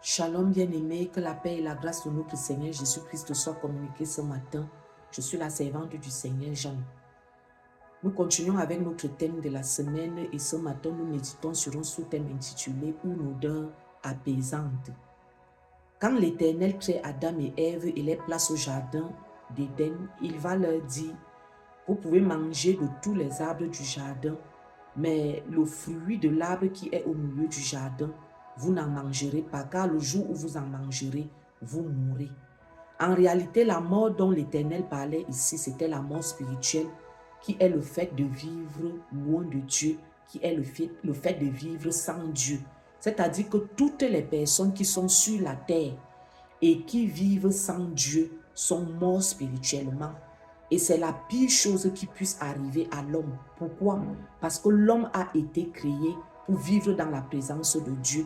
Shalom bien-aimés, que la paix et la grâce de notre Seigneur Jésus-Christ soient communiquées ce matin. Je suis la servante du Seigneur Jeanne. Nous continuons avec notre thème de la semaine et ce matin nous méditons sur un sous-thème intitulé « Une odeur apaisante ». Quand l'Éternel crée Adam et Ève et les place au jardin d'Éden, il va leur dire « Vous pouvez manger de tous les arbres du jardin, mais le fruit de l'arbre qui est au milieu du jardin, vous n'en mangerez pas, car le jour où vous en mangerez, vous mourrez. » En réalité, la mort dont l'Éternel parlait ici, c'était la mort spirituelle, qui est le fait de vivre loin de Dieu, qui est le fait de vivre sans Dieu. C'est-à-dire que toutes les personnes qui sont sur la terre et qui vivent sans Dieu sont morts spirituellement. Et c'est la pire chose qui puisse arriver à l'homme. Pourquoi? Parce que l'homme a été créé pour vivre dans la présence de Dieu.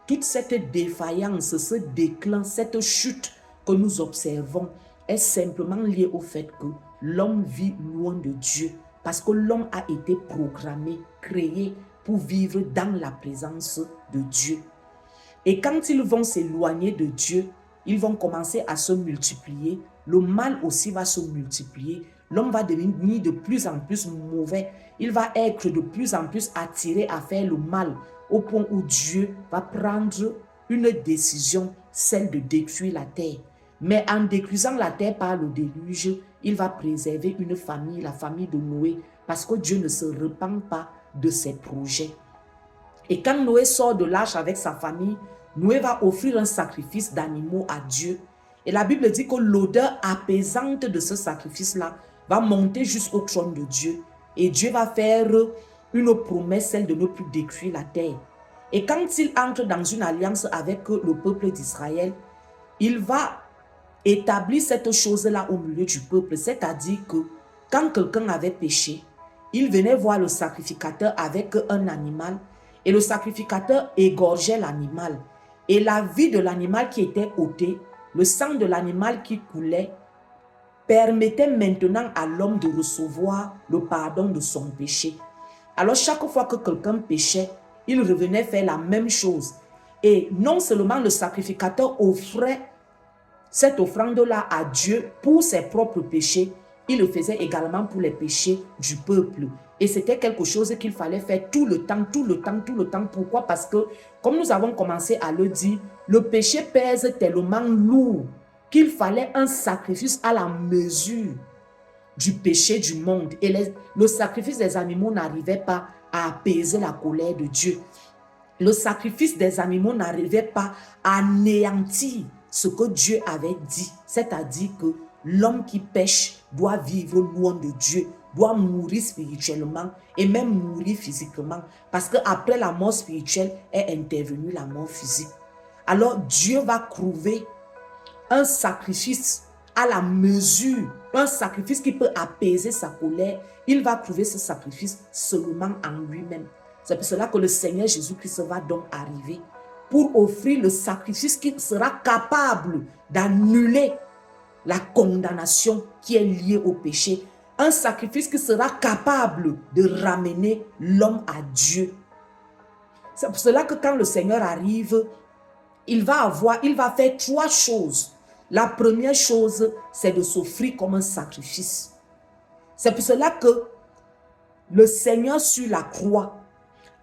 Toute cette défaillance, ce déclin, cette chute que nous observons est simplement liée au fait que l'homme vit loin de Dieu. Parce que l'homme a été programmé, créé pour vivre dans la présence de Dieu. Et quand ils vont s'éloigner de Dieu, ils vont commencer à se multiplier. Le mal aussi va se multiplier. L'homme va devenir de plus en plus mauvais. Il va être de plus en plus attiré à faire le mal, au point où Dieu va prendre une décision, celle de détruire la terre. Mais en détruisant la terre par le déluge, il va préserver une famille, la famille de Noé, parce que Dieu ne se repent pas de ses projets. Et quand Noé sort de l'arche avec sa famille, Noé va offrir un sacrifice d'animaux à Dieu. Et la Bible dit que l'odeur apaisante de ce sacrifice-là va monter jusqu'au trône de Dieu. Et Dieu va faire une promesse, celle de ne plus détruire la terre. Et quand il entre dans une alliance avec le peuple d'Israël, il va établir cette chose-là au milieu du peuple. C'est-à-dire que quand quelqu'un avait péché, il venait voir le sacrificateur avec un animal et le sacrificateur égorgeait l'animal. Et la vie de l'animal qui était ôtée, le sang de l'animal qui coulait, permettait maintenant à l'homme de recevoir le pardon de son péché. Alors chaque fois que quelqu'un péchait, il revenait faire la même chose. Et non seulement le sacrificateur offrait cette offrande-là à Dieu pour ses propres péchés, il le faisait également pour les péchés du peuple. Et c'était quelque chose qu'il fallait faire tout le temps. Pourquoi? Parce que, comme nous avons commencé à le dire, le péché pèse tellement lourd qu'il fallait un sacrifice à la mesure du péché du monde. Et le sacrifice des animaux n'arrivait pas à apaiser la colère de Dieu. Le sacrifice des animaux n'arrivait pas à anéantir ce que Dieu avait dit. C'est-à-dire que l'homme qui pêche doit vivre loin de Dieu, doit mourir spirituellement et même mourir physiquement. Parce qu'après la mort spirituelle est intervenue la mort physique. Alors Dieu va trouver un sacrifice à la mesure, un sacrifice qui peut apaiser sa colère. Il va trouver ce sacrifice seulement en lui-même. C'est pour cela que le Seigneur Jésus-Christ va donc arriver pour offrir le sacrifice qui sera capable d'annuler la condamnation qui est liée au péché. Un sacrifice qui sera capable de ramener l'homme à Dieu. C'est pour cela que quand le Seigneur arrive, il va faire trois choses. La première chose, c'est de s'offrir comme un sacrifice. C'est pour cela que le Seigneur sur la croix,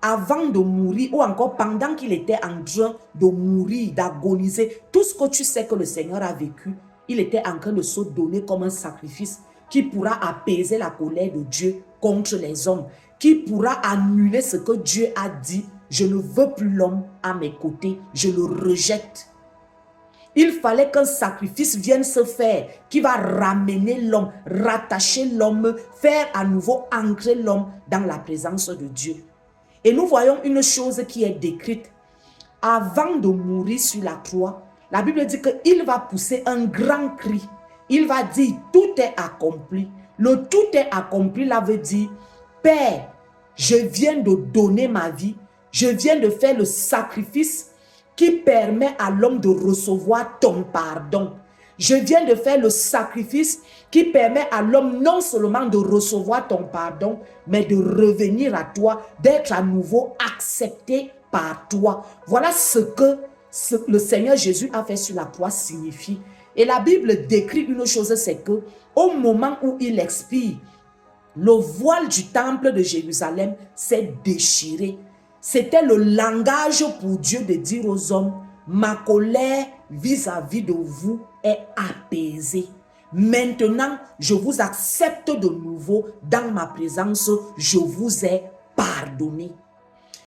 avant de mourir ou encore pendant qu'il était en train de mourir, d'agoniser, tout ce que tu sais que le Seigneur a vécu, il était en train de se donner comme un sacrifice qui pourra apaiser la colère de Dieu contre les hommes, qui pourra annuler ce que Dieu a dit. Je ne veux plus l'homme à mes côtés, je le rejette. Il fallait qu'un sacrifice vienne se faire qui va ramener l'homme, rattacher l'homme, faire à nouveau ancrer l'homme dans la présence de Dieu. Et nous voyons une chose qui est décrite. Avant de mourir sur la croix, la Bible dit qu'il va pousser un grand cri. Il va dire, tout est accompli. Le tout est accompli, là veut dire, Père, je viens de donner ma vie. Je viens de faire le sacrifice qui permet à l'homme de recevoir ton pardon. Je viens de faire le sacrifice qui permet à l'homme non seulement de recevoir ton pardon, mais de revenir à toi, d'être à nouveau accepté par toi. Voilà ce que le Seigneur Jésus a fait sur la croix signifie. Et la Bible décrit une chose, c'est que au moment où il expire, le voile du temple de Jérusalem s'est déchiré. C'était le langage pour Dieu de dire aux hommes, ma colère vis-à-vis de vous est apaisée. Maintenant, je vous accepte de nouveau dans ma présence, je vous ai pardonné.